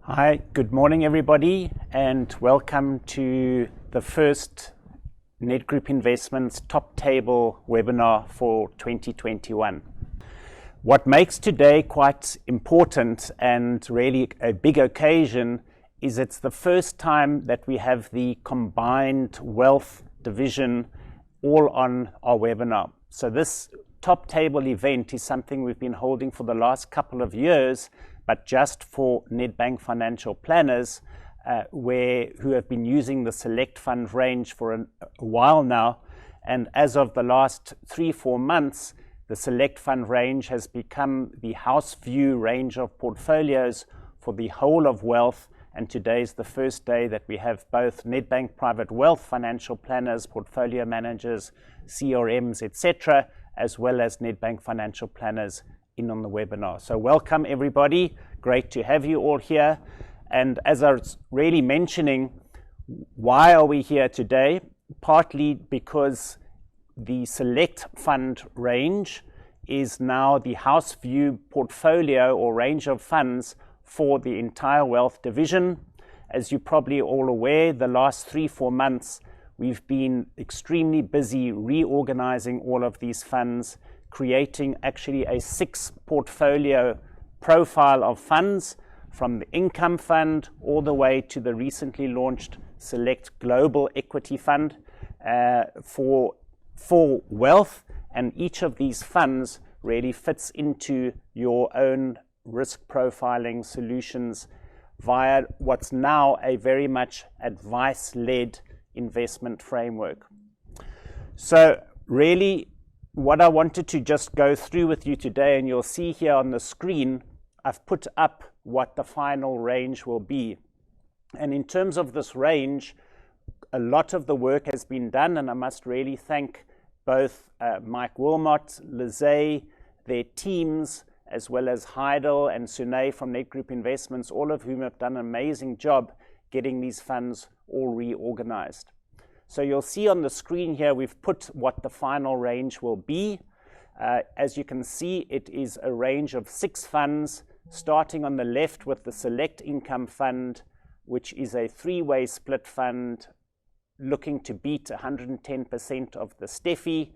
Hi, good morning everybody, and welcome to the first Nedgroup Investments Top Table webinar for 2021. What makes today quite important and really a big occasion is it's the first time that we have the combined wealth division all on our webinar. So this Top Table event is something we've been holding for the last couple of years, but just for Nedbank financial planners who have been using the Select Fund range for a while now. And as of the last 3-4 months, the Select Fund range has become the house view range of portfolios for the whole of wealth. And today is the first day that we have both Nedbank Private Wealth financial planners, portfolio managers, CRMs, etc., as well as Nedbank financial planners in on the webinar. So welcome everybody, great to have you all here. And as I was really mentioning, why are we here today? Partly because the Select Fund range is now the house view portfolio or range of funds for the entire wealth division. As you're probably all aware, the last 3-4 months we've been extremely busy reorganizing all of these funds, creating actually a 6 portfolio profile of funds, from the income fund all the way to the recently launched Select Global Equity Fund for wealth. And each of these funds really fits into your own risk profiling solutions via what's now a very much advice-led investment framework. So really, what I wanted to just go through with you today, and you'll see here on the screen, I've put up what the final range will be. And in terms of this range, a lot of the work has been done, and I must really thank both Mike Wilmot, Lizay, their teams, as well as Heidel and Sunay from Nedgroup Investments, all of whom have done an amazing job getting these funds all reorganized. So you'll see on the screen here, we've put what the final range will be. As you can see, it is a range of 6 funds, starting on the left with the Select Income Fund, which is a 3-way split fund looking to beat 110% of the STEFI,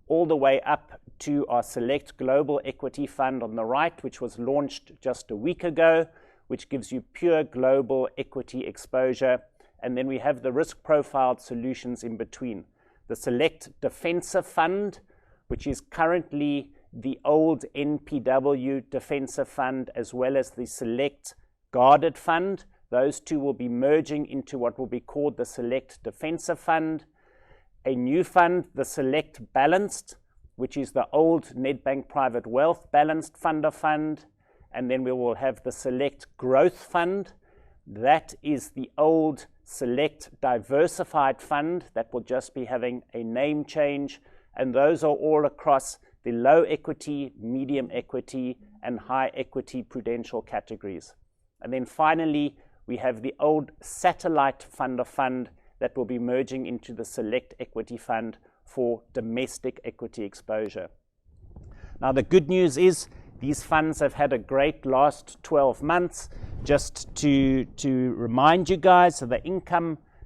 all the way up to our Select Global Equity Fund on the right, which was launched just a week ago, which gives you pure global equity exposure. And then we have the risk profiled solutions in between. The Select Defensive Fund, which is currently the old NPW Defensive Fund, as well as the Select Guarded Fund. Those two will be merging into what will be called the Select Defensive Fund. A new fund, the Select Balanced, which is the old Nedbank Private Wealth Balanced Fund of Fund. And then we will have the Select Growth Fund. That is the old Select Diversified Fund that will just be having a name change, and those are all across the low equity, medium equity, and high equity prudential categories. And then finally, we have the old Satellite Fund of Fund that will be merging into the Select Equity Fund for domestic equity exposure. Now the good news is these funds have had a great last 12 months. Just to remind you guys, so the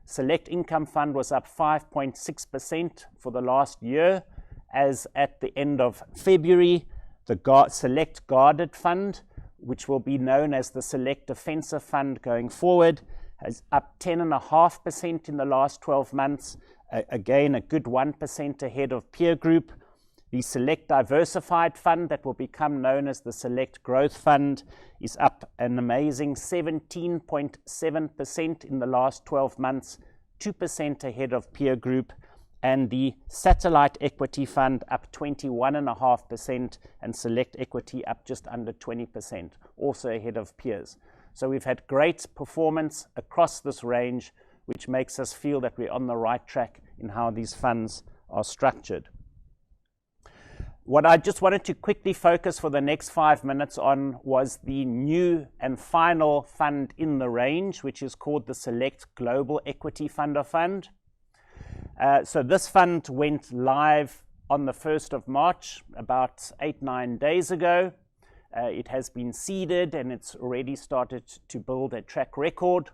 Select Income Fund was up 5.6% for the last year. As at the end of February, the Select Guarded Fund, which will be known as the Select Defensive Fund going forward, has up 10.5% in the last 12 months. Again, a good 1% ahead of peer group. The Select Diversified Fund, that will become known as the Select Growth Fund, is up an amazing 17.7% in the last 12 months, 2% ahead of peer group. And the Satellite Equity Fund up 21.5%, and Select Equity up just under 20%, also ahead of peers. So we've had great performance across this range, which makes us feel that we're on the right track in how these funds are structured. What I just wanted to quickly focus for the next 5 minutes on was the new and final fund in the range, which is called the Select Global Equity Fund of Fund. So this fund went live on the 1st of March, about 8-9 days ago. It has been seeded and it's already started to build a track record.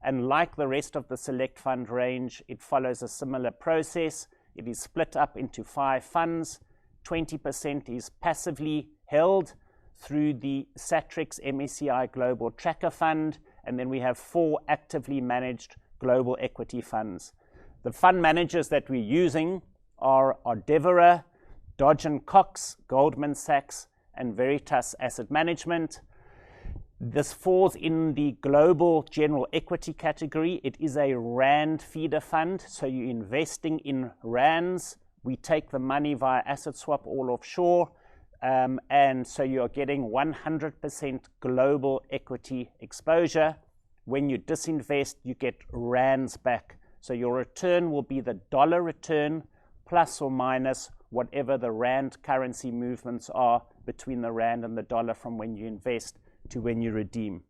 And like the rest of the select fund range, it follows a similar process. It is split up into 5 funds. 20% is passively held through the Satrix MSCI Global Tracker Fund, and then we have 4 actively managed global equity funds. The fund managers that we're using are Devereux, Dodge & Cox, Goldman Sachs, and Veritas Asset Management. This falls in the global general equity category. It is a Rand feeder fund, so you're investing in Rands. We take the money via asset swap all offshore, and so you're getting 100% global equity exposure. When you disinvest, you get Rands back. So your return will be the dollar return plus or minus whatever the Rand currency movements are between the Rand and the dollar from when you invest to when you redeem.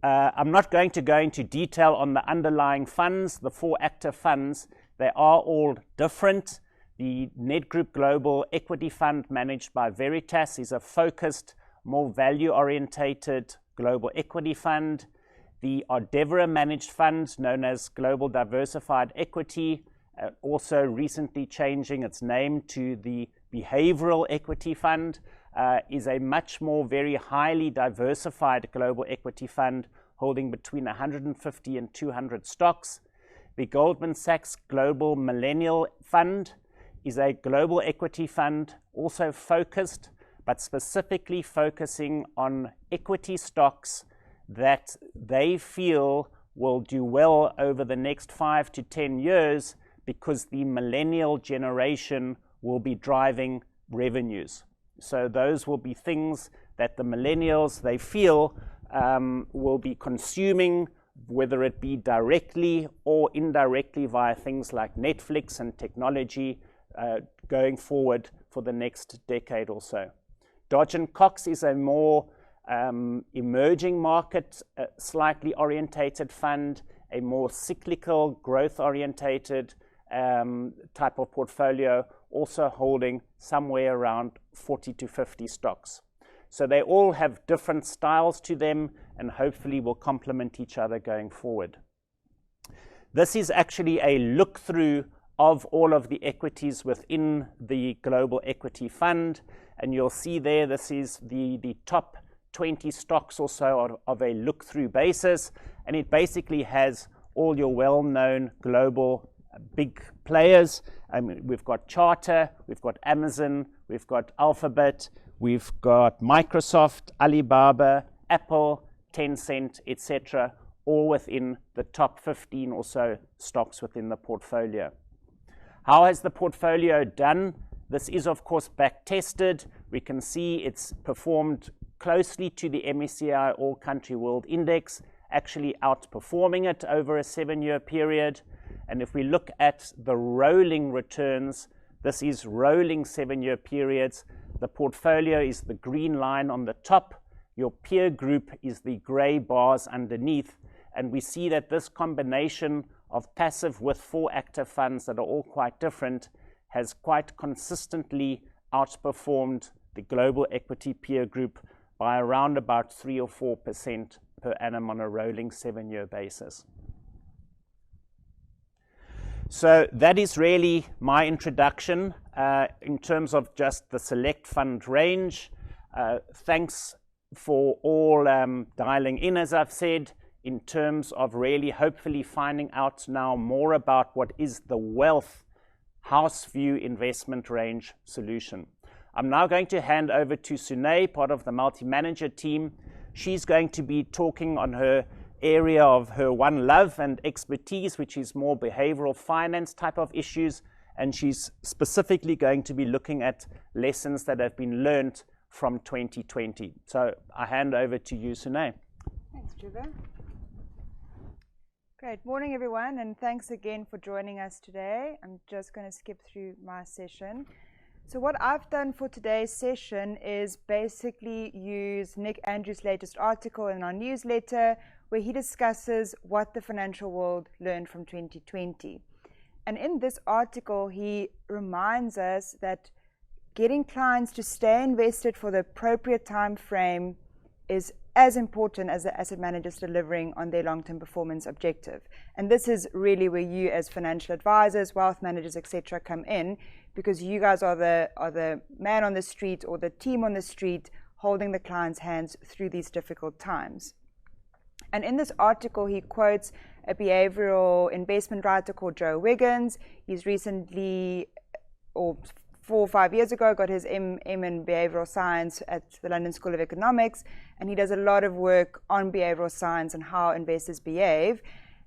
I'm not going to go into detail on the underlying funds, the 4 active funds. They are all different. The Nedgroup Global Equity Fund managed by Veritas is a focused, more value-orientated global equity fund. The Devereux managed fund, known as Global Diversified Equity, also recently changing its name to the Behavioural Equity Fund, is a much more very highly diversified global equity fund holding between 150 and 200 stocks. The Goldman Sachs Global Millennial Fund is a global equity fund, also focused, but specifically focusing on equity stocks that they feel will do well over the next 5 to 10 years because the millennial generation will be driving revenues. So those will be things that the millennials, they feel, will be consuming, whether it be directly or indirectly via things like Netflix and technology going forward for the next decade or so. Dodge & Cox is a more emerging market, slightly orientated fund, a more cyclical, growth-orientated type of portfolio, also holding somewhere around 40 to 50 stocks. So they all have different styles to them and hopefully will complement each other going forward. This is actually a look-through of all of the equities within the Global Equity Fund, and you'll see there this is the top 20 stocks or so of a look-through basis, and it basically has all your well-known global big players. I mean, we've got Charter, we've got Amazon, we've got Alphabet, we've got Microsoft, Alibaba, Apple, Tencent, etc., all within the top 15 or so stocks within the portfolio. How has the portfolio done? This is, of course, back-tested. We can see it's performed closely to the MSCI All Country World Index, actually outperforming it over a 7-year period. And if we look at the rolling returns, this is rolling 7-year periods. The portfolio is the green line on the top. Your peer group is the gray bars underneath. And we see that this combination of passive with 4 active funds that are all quite different has quite consistently outperformed the global equity peer group by around about 3 or 4% per annum on a rolling 7-year basis. So that is really my introduction in terms of just the select fund range. Thanks for all dialing in, as I've said, in terms of really hopefully finding out now more about what is the wealth house view investment range solution. I'm now going to hand over to Seugnet, part of the multi-manager team. She's going to be talking on her area of her one love and expertise, which is more behavioral finance type of issues, and she's specifically going to be looking at lessons that have been learned from 2020. So I hand over to you, Seugnet. Thanks, Trevor. Great morning, everyone, and thanks again for joining us today. I'm just going to skip through my session. So what I've done for today's session is basically use Nick Andrews' latest article in our newsletter, where he discusses what the financial world learned from 2020. And in this article, he reminds us that getting clients to stay invested for the appropriate time frame is as important as the asset managers delivering on their long-term performance objective. And this is really where you as financial advisors, wealth managers, etc. come in, because you guys are the man on the street or the team on the street holding the client's hands through these difficult times. And in this article, he quotes a behavioural investment writer called Joe Wiggins. He's recently, or 4 or 5 years ago, got his M in behavioural science at the London School of Economics, and he does a lot of work on behavioural science and how investors behave.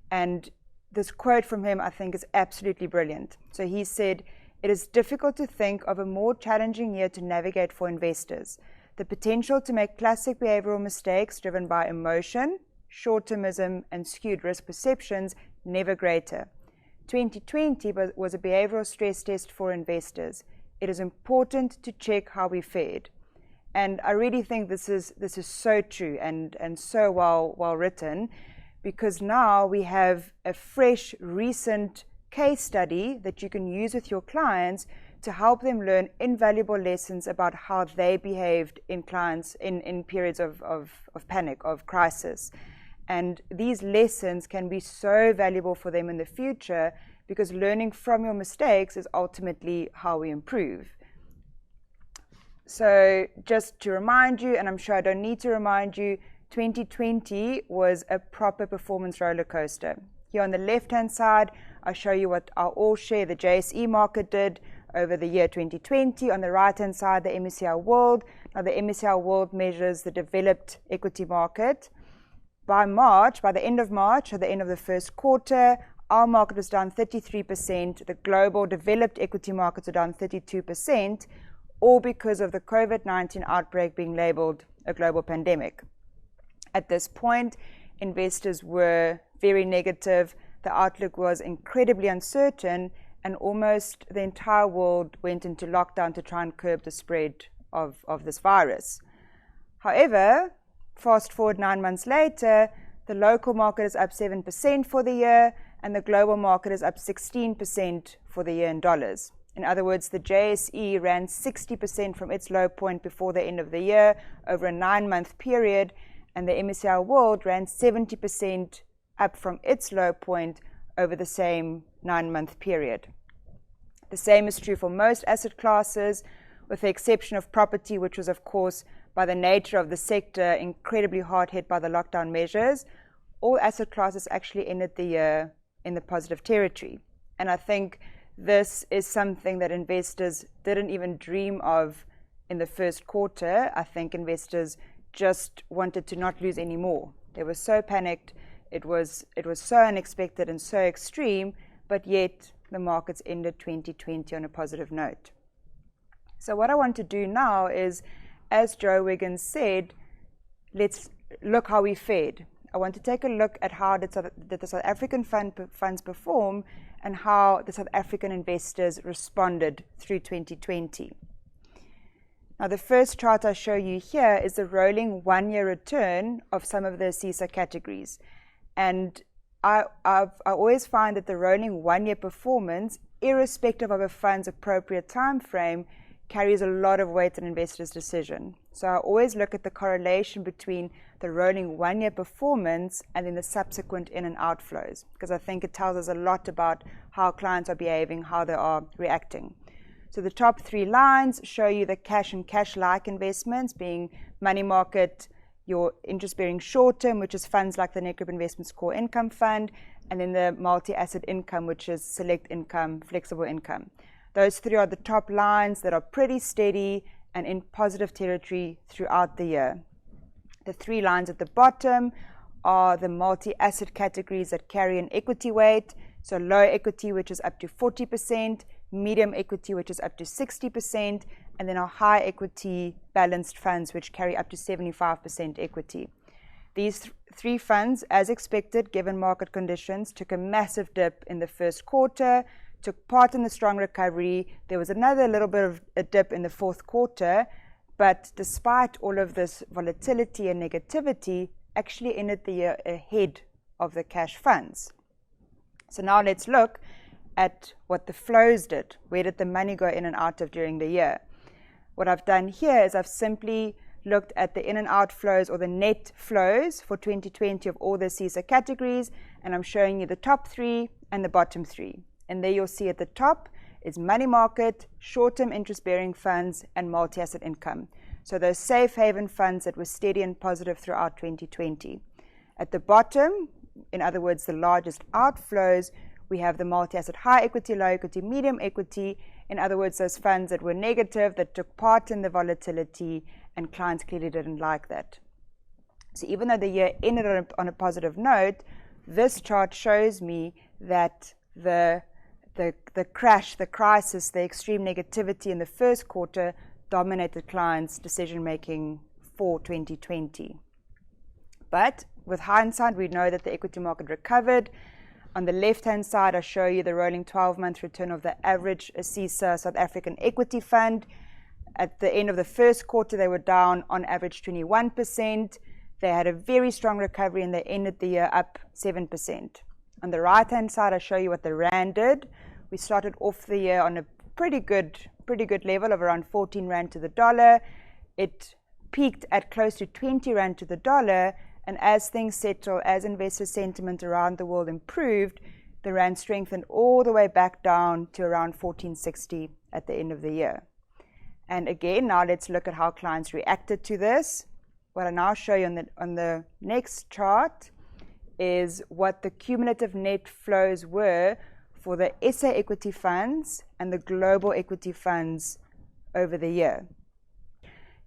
And this quote from him, I think, is absolutely brilliant. So he said, "It is difficult to think of a more challenging year to navigate for investors. The potential to make classic behavioural mistakes driven by emotion, short-termism, and skewed risk perceptions never greater. 2020 was a behavioural stress test for investors. It is important to check how we fared." And I really think this is so true and so well written, because now we have a fresh, recent case study that you can use with your clients to help them learn invaluable lessons about how they behaved in periods of panic, of crisis. And these lessons can be so valuable for them in the future, because learning from your mistakes is ultimately how we improve. So just to remind you, and I'm sure I don't need to remind you, 2020 was a proper performance roller coaster. Here on the left-hand side, I show you what our all-share, the JSE market, did over the year 2020. On the right-hand side, the MSCI World. Now, the MSCI World measures the developed equity market. By the end of March, at the end of the first quarter, our market was down 33%. The global developed equity markets are down 32%, all because of the COVID-19 outbreak being labeled a global pandemic. At this point, investors were very negative. The outlook was incredibly uncertain, and almost the entire world went into lockdown to try and curb the spread of this virus. However, fast forward 9 months later, the local market is up 7% for the year, and the global market is up 16% for the year in dollars. In other words, the JSE ran 60% from its low point before the end of the year over a 9-month period, and the MSCI World ran 70% up from its low point over the same 9-month period. The same is true for most asset classes, with the exception of property, which was, of course, by the nature of the sector, incredibly hard hit by the lockdown measures. All asset classes actually ended the year in the positive territory. And I think this is something that investors didn't even dream of in the first quarter. I think investors just wanted to not lose any more. They were so panicked. It was so unexpected and so extreme, but yet the markets ended 2020 on a positive note. So what I want to do now is, as Joe Wiggins said, let's look how we fared. I want to take a look at how did the South African funds perform and how the South African investors responded through 2020. Now, the first chart I show you here is the rolling 1-year return of some of the CISA categories. And I always find that the rolling 1-year performance, irrespective of a fund's appropriate time frame, carries a lot of weight in investors' decision. So I always look at the correlation between the rolling 1-year performance and then the subsequent in and outflows, because I think it tells us a lot about how clients are behaving, how they are reacting. So the top 3 lines show you the cash and cash-like investments, being money market, your interest-bearing short-term, which is funds like the Nedgroup Investments Core Income Fund, and then the multi-asset income, which is select income, flexible income. Those 3 are the top lines that are pretty steady and in positive territory throughout the year. The 3 lines at the bottom are the multi-asset categories that carry an equity weight. So low equity, which is up to 40%, medium equity, which is up to 60%, and then our high equity balanced funds, which carry up to 75% equity. These 3 funds, as expected, given market conditions, took a massive dip in the first quarter, took part in the strong recovery. There was another little bit of a dip in the fourth quarter, but despite all of this volatility and negativity, actually ended the year ahead of the cash funds. So now let's look at what the flows did. Where did the money go in and out of during the year? what I've done here is I've simply looked at the in and out flows, or the net flows for 2020 of all the CISA categories, and I'm showing you the top 3 and the bottom 3. And there you'll see at the top is money market, short-term interest-bearing funds, and multi-asset income. So those safe haven funds that were steady and positive throughout 2020. At the bottom, in other words, the largest outflows, we have the multi-asset high equity, low equity, medium equity. In other words, those funds that were negative, that took part in the volatility, and clients clearly didn't like that. So even though the year ended on a positive note, this chart shows me that the crash, the crisis, the extreme negativity in the first quarter dominated clients' decision-making for 2020. But with hindsight, we know that the equity market recovered. On the left-hand side, I show you the rolling 12-month return of the average CISA South African equity fund. At the end of the first quarter, they were down on average 21%. They had a very strong recovery, and they ended the year up 7%. On the right-hand side, I show you what the rand did. We started off the year on a pretty good level of around 14 rand to the dollar. It peaked at close to 20 rand to the dollar. And as things settle, as investor sentiment around the world improved, the rand strengthened all the way back down to around 14.60 at the end of the year. And again, now let's look at how clients reacted to this. What I now show you on the next chart is what the cumulative net flows were for the SA equity funds and the global equity funds over the year.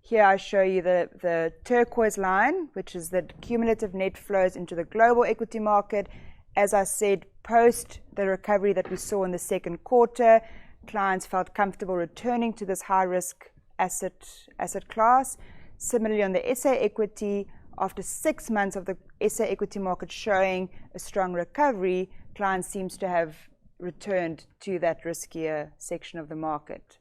Here I show you the turquoise line, which is the cumulative net flows into the global equity market. As I said, post the recovery that we saw in the second quarter, clients felt comfortable returning to this high-risk asset class. Similarly, on the SA equity, after 6 months of the SA equity market showing a strong recovery, clients seems to have returned to that riskier section of the market.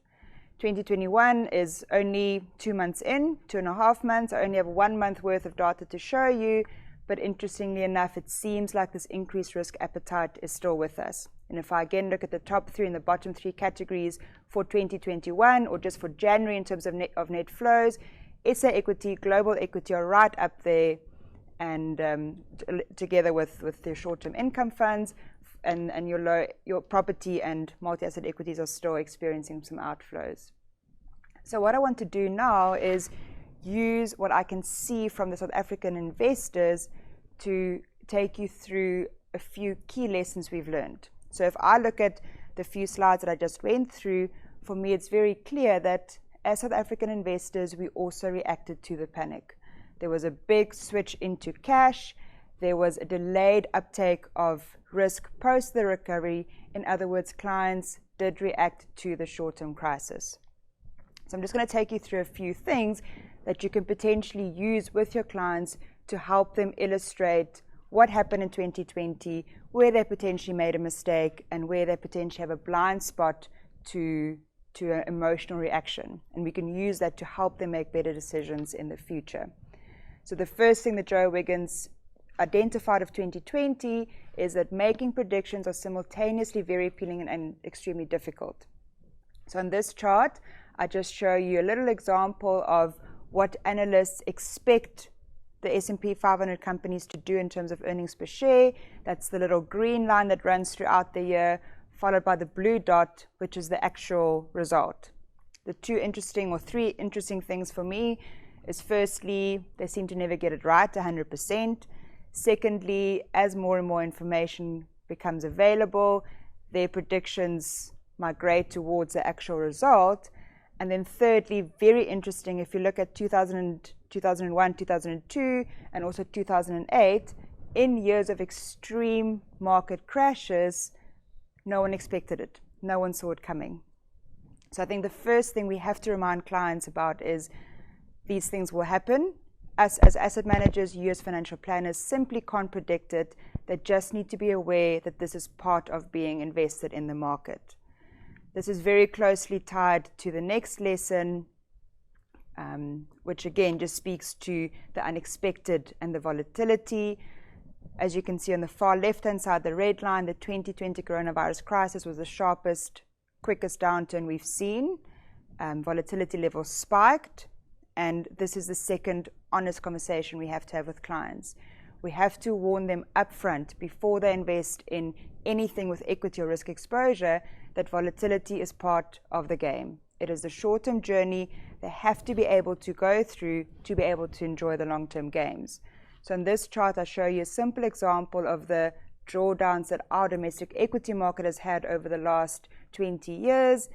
2021 is only 2 months in, 2.5 months. I only have 1 month worth of data to show you, but interestingly enough, it seems like this increased risk appetite is still with us. And if I again look at the top 3 and the bottom 3 categories for 2021, or just for January in terms of net flows, SA equity, global equity are right up there, and together with the short-term income funds, and your property and multi-asset equities are still experiencing some outflows. So what I want to do now is use what I can see from the South African investors to take you through a few key lessons we've learned. So if I look at the few slides that I just went through, for me it's very clear that as South African investors, we also reacted to the panic. There was a big switch into cash. There was a delayed uptake of risk post the recovery. In other words, clients did react to the short-term crisis. So I'm just going to take you through a few things that you can potentially use with your clients to help them illustrate what happened in 2020, where they potentially made a mistake, and where they potentially have a blind spot to an emotional reaction. And we can use that to help them make better decisions in the future. So the first thing that Joe Wiggins identified of 2020 is that making predictions are simultaneously very appealing and extremely difficult. So on this chart, I just show you a little example of what analysts expect the S&P 500 companies to do in terms of earnings per share. That's the little green line that runs throughout the year, followed by the blue dot, which is the actual result. The three interesting things for me is, firstly, they seem to never get it right 100%. Secondly, as more and more information becomes available, their predictions migrate towards the actual result. And then thirdly, very interesting, if you look at 2001, 2002, and also 2008, in years of extreme market crashes, no one expected it. No one saw it coming. So I think the first thing we have to remind clients about is these things will happen. Us as asset managers, you as financial planners simply can't predict it. They just need to be aware that this is part of being invested in the market. This is very closely tied to the next lesson, which again just speaks to the unexpected and the volatility. As you can see on the far left-hand side, the red line, the 2020 coronavirus crisis was the sharpest, quickest downturn we've seen. volatility levels spiked, and this is the second honest conversation we have to have with clients. We have to warn them upfront before they invest in anything with equity or risk exposure that volatility is part of the game. It is a short-term journey they have to be able to go through to be able to enjoy the long-term gains. So in this chart, I show you a simple example of the drawdowns that our domestic equity market has had over the last 20 years.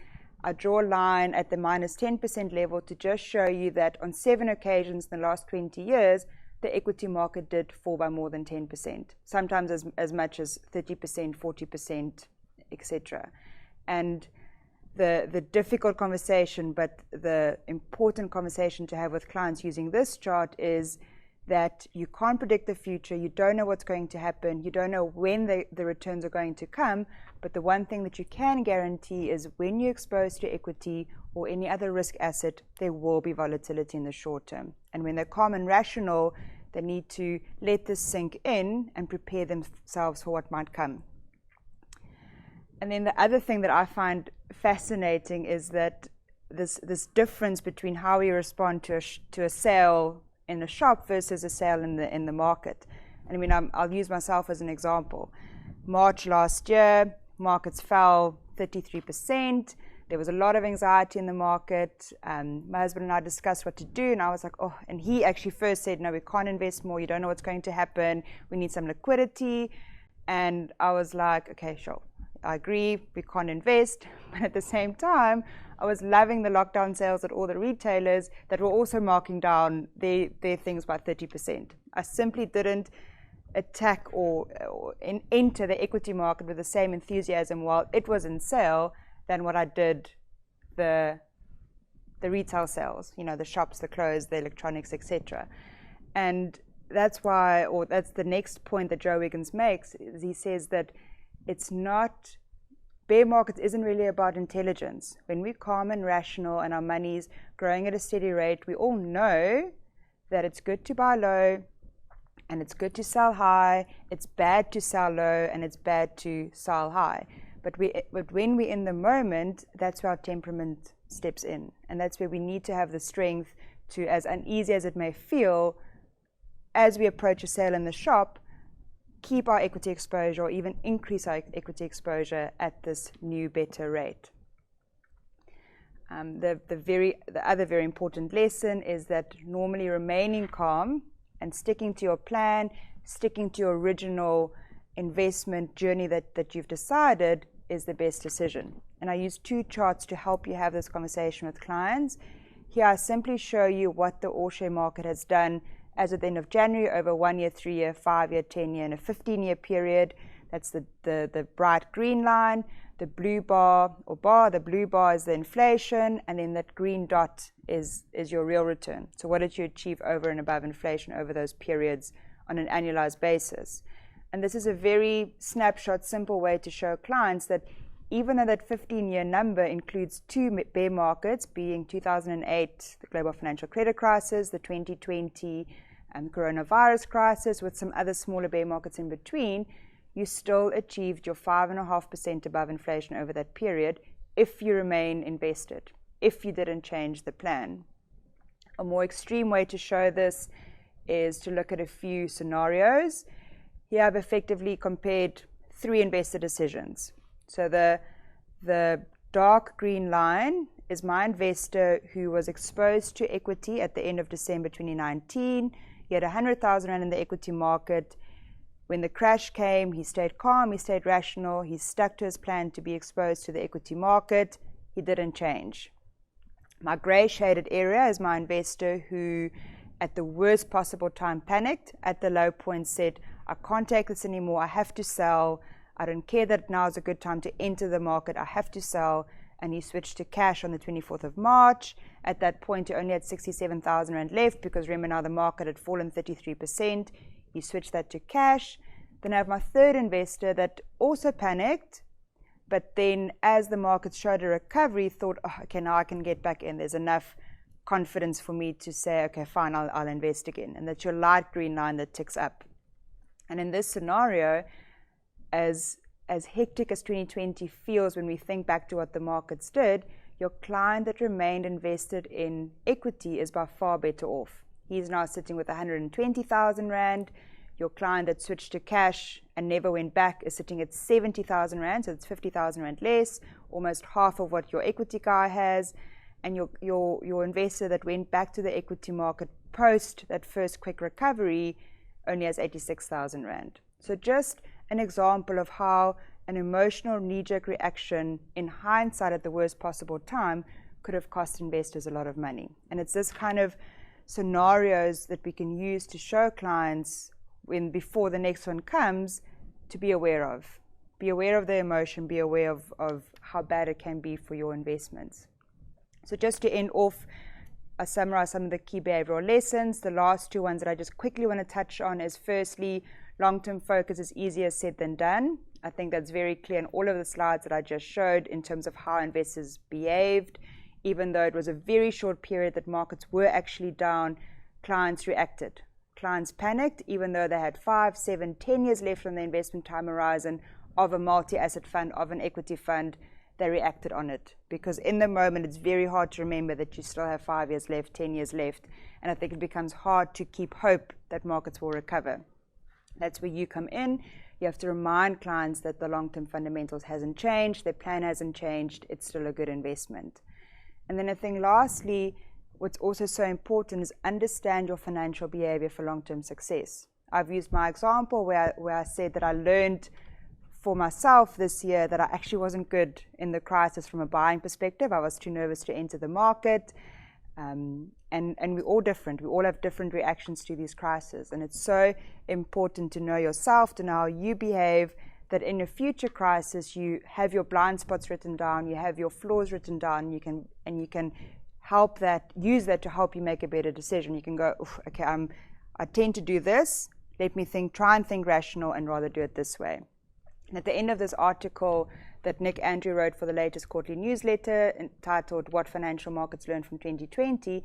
I draw a line at the minus 10% level to just show you that on 7 occasions in the last 20 years, the equity market did fall by more than 10%, sometimes as much as 30%, 40%, etc. And the difficult conversation, but the important conversation to have with clients using this chart is that you can't predict the future, you don't know what's going to happen, you don't know when the returns are going to come, but the one thing that you can guarantee is when you're exposed to equity or any other risk asset, there will be volatility in the short term. And when they're calm and rational, they need to let this sink in and prepare themselves for what might come. And then the other thing that I find fascinating is that this difference between how we respond to a sale in a shop versus a sale in the market. And I mean, I'll use myself as an example. March last year, markets fell 33%. There was a lot of anxiety in the market. My husband and I discussed what to do, and I was like, oh, and he actually first said, no, we can't invest more. You don't know what's going to happen. We need some liquidity. And I was like, okay, sure. I agree, we can't invest. But at the same time, I was loving the lockdown sales at all the retailers that were also marking down their things by 30%. I simply didn't attack or enter the equity market with the same enthusiasm while it was in sale than what I did the retail sales, you know, the shops, the clothes, the electronics, etc. And that's why, or that's the next point that Joe Wiggins makes, is he says that it's not, bear markets isn't really about intelligence. When we're calm and rational and our money's growing at a steady rate, we all know that it's good to buy low and it's good to sell high, it's bad to sell low and it's bad to sell high. But when we're in the moment, that's where our temperament steps in. And that's where we need to have the strength to, as uneasy as it may feel, as we approach a sale in the shop, keep our equity exposure or even increase our equity exposure at this new, better rate. The other very important lesson is that normally remaining calm and sticking to your plan, sticking to your original investment journey that you've decided is the best decision. And I use two charts to help you have this conversation with clients. Here I simply show you what the all-share market has done as at the end of January over 1 year, 3 year, 5 year, 10 year, and a 15-year period. That's the bright green line. The blue bar the blue bar is the inflation, and then that green dot is your real return. So what did you achieve over and above inflation over those periods on an annualized basis? And this is a very snapshot, simple way to show clients that even though that 15-year number includes two bear markets, being 2008, the global financial credit crisis, the 2020 coronavirus crisis, with some other smaller bear markets in between, you still achieved your 5.5% above inflation over that period if you remain invested, if you didn't change the plan. A more extreme way to show this is to look at a few scenarios. Here I've effectively compared 3 investor decisions. So the dark green line is my investor who was exposed to equity at the end of December 2019. He had 100,000 Rand in the equity market. When the crash came, he stayed calm, he stayed rational, he stuck to his plan to be exposed to the equity market. He didn't change. My grey shaded area is my investor who, at the worst possible time, panicked. At the low point said, I can't take this anymore, I have to sell. I don't care that now is a good time to enter the market, I have to sell. And he switched to cash on the 24th of March. At that point, he only had 67,000 Rand left because remember now the market had fallen 33%. He switched that to cash. Then I have my third investor that also panicked, but then as the market showed a recovery, thought, oh, okay, now I can get back in. There's enough confidence for me to say, okay, fine, I'll invest again. And that's your light green line that ticks up. And in this scenario, as hectic as 2020 feels when we think back to what the markets did, your client that remained invested in equity is by far better off. He's now sitting with 120,000 Rand. Your client that switched to cash and never went back is sitting at 70,000 Rand, so it's 50,000 Rand less, almost half of what your equity guy has. And your investor that went back to the equity market post that first quick recovery only has 86,000 Rand. So just an example of how an emotional knee-jerk reaction in hindsight at the worst possible time could have cost investors a lot of money. And it's this kind of scenarios that we can use to show clients before the next one comes to be aware of. Be aware of the emotion, be aware of how bad it can be for your investments. So just to end off, I summarize some of the key behavioral lessons. The last two ones that I just quickly want to touch on is firstly, long-term focus is easier said than done. I think that's very clear in all of the slides that I just showed in terms of how investors behaved. Even though it was a very short period that markets were actually down, clients reacted. Clients panicked, even though they had 5, 7, 10 years left on the investment time horizon of a multi-asset fund, of an equity fund. They reacted on it. Because in the moment, it's very hard to remember that you still have 5 years left, 10 years left. And I think it becomes hard to keep hope that markets will recover. That's where you come in. You have to remind clients that the long-term fundamentals hasn't changed, their plan hasn't changed, it's still a good investment. And then I think lastly, what's also so important is understand your financial behavior for long-term success. I've used my example where I said that I learned for myself this year that I actually wasn't good in the crisis from a buying perspective. I was too nervous to enter the market. And we're all different. We all have different reactions to these crises. And it's so important to know yourself, to know how you behave, that in a future crisis you have your blind spots written down, you have your flaws written down, you can help that, use that to help you make a better decision. You can go, okay, I tend to do this. Let me try and think rational and rather do it this way. And at the end of this article that Nick Andrew wrote for the latest quarterly newsletter entitled What Financial Markets Learned from 2020,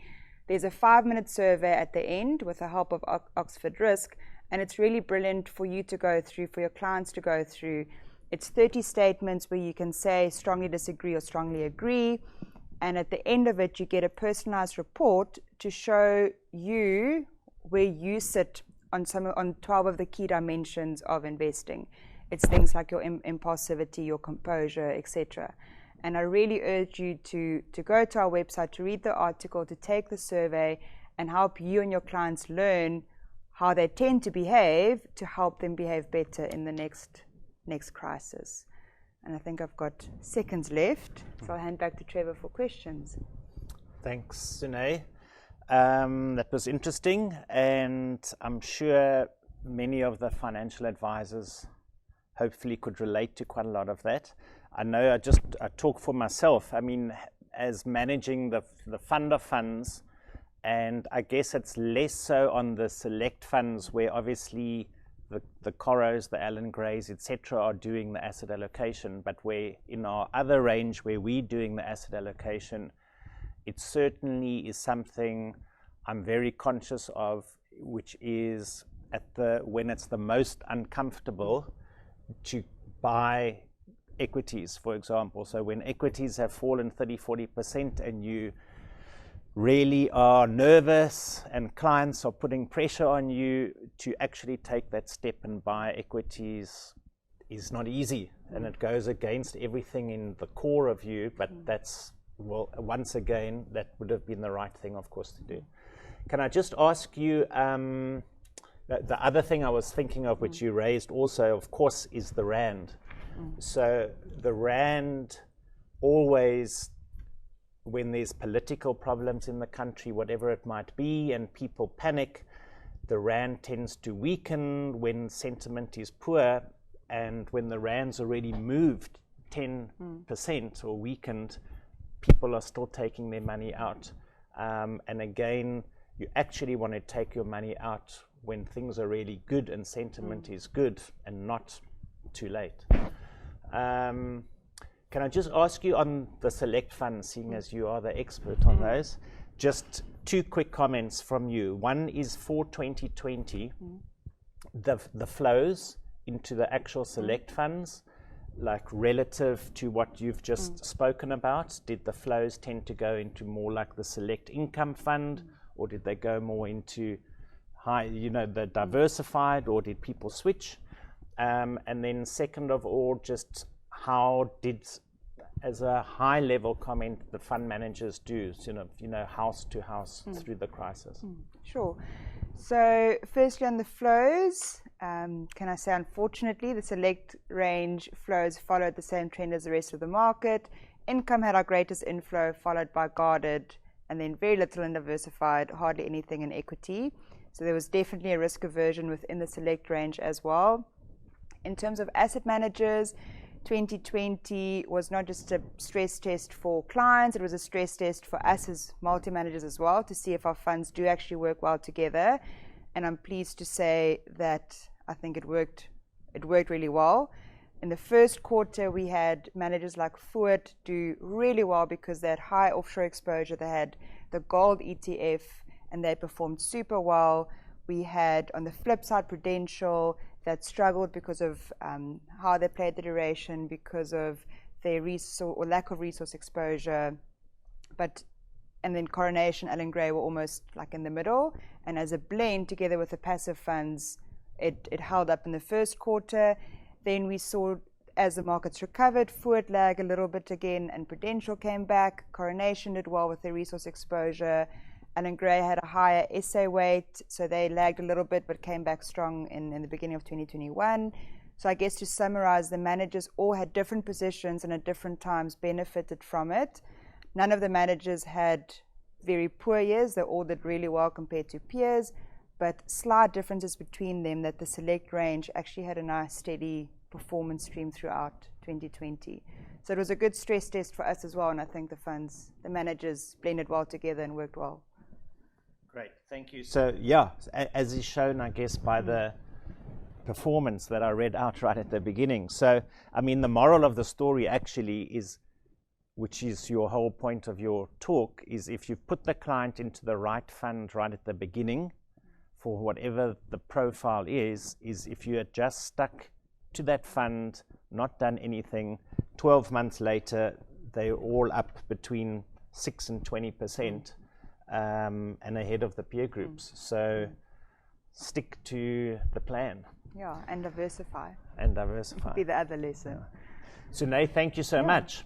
there's a 5-minute survey at the end with the help of Oxford Risk, and it's really brilliant for you to go through, for your clients to go through. It's 30 statements where you can say strongly disagree or strongly agree, and at the end of it you get a personalized report to show you where you sit on 12 of the key dimensions of investing. It's things like your impulsivity, your composure, etc. And I really urge you to go to our website, to read the article, to take the survey, and help you and your clients learn how they tend to behave to help them behave better in the next crisis. And I think I've got seconds left, so I'll hand back to Trevor for questions. Thanks, Sune. That was interesting, and I'm sure many of the financial advisors hopefully could relate to quite a lot of that. I know I talk for myself. I mean, as managing the fund of funds, and I guess it's less so on the select funds where obviously the Coros, the Allen Greys, etc. are doing the asset allocation, but where in our other range where we're doing the asset allocation, it certainly is something I'm very conscious of, which is when it's the most uncomfortable to buy equities, for example. So when equities have fallen 30-40% and you really are nervous and clients are putting pressure on you to actually take that step and buy equities is not easy, and it goes against everything in the core of you, but that's, well, once again, that would have been the right thing, of course, to do. Can I just ask you, the other thing I was thinking of, which you raised also, of course, is the Rand. So the Rand always, when there's political problems in the country, whatever it might be, and people panic, the Rand tends to weaken when sentiment is poor, and when the Rand's already moved 10% or weakened, people are still taking their money out. And again, you actually want to take your money out when things are really good and sentiment is good, and not too late. Can I just ask you on the select funds, seeing as you are the expert on those, just 2 quick comments from you. One is for 2020, the flows into the actual select funds, like relative to what you've just spoken about? Did the flows tend to go into more like the select income fund, or did they go more into high, the diversified, or did people switch? And then second of all, just how did, as a high level comment, the fund managers do, house to house through the crisis? Sure. So firstly on the flows, can I say unfortunately the select range flows followed the same trend as the rest of the market. Income had our greatest inflow, followed by guarded, and then very little in diversified, hardly anything in equity. So there was definitely a risk aversion within the select range as well. In terms of asset managers, 2020 was not just a stress test for clients, it was a stress test for us as multi-managers as well, to see if our funds do actually work well together. And I'm pleased to say that I think it worked really well. In the first quarter, we had managers like Foord do really well because they had high offshore exposure. They had the gold ETF and they performed super well. We had, on the flip side, Prudential that struggled because of how they played the duration, because of their resource or lack of resource exposure. And then Coronation, Allan Gray were almost like in the middle. And as a blend, together with the passive funds, it held up in the first quarter. Then we saw, as the markets recovered, Foord lag a little bit again, and Prudential came back. Coronation did well with their resource exposure. Allan Gray had a higher SA weight, so they lagged a little bit but came back strong in the beginning of 2021. So I guess to summarize, the managers all had different positions and at different times benefited from it. None of the managers had very poor years. They all did really well compared to peers, but slight differences between them, that the select range actually had a nice steady performance stream throughout 2020. So it was a good stress test for us as well, and I think the managers blended well together and worked well. Great, thank you. So yeah, as is shown, I guess, by the performance that I read out right at the beginning. So, I mean, the moral of the story actually is, which is your whole point of your talk, is if you put the client into the right fund right at the beginning, for whatever the profile is if you had just stuck to that fund, not done anything, 12 months later, they're all up between 6 and 20%. And ahead of the peer groups. So stick to the plan. Yeah, and diversify. And diversify. Be the other lesson. Yeah. Sune, thank you so much.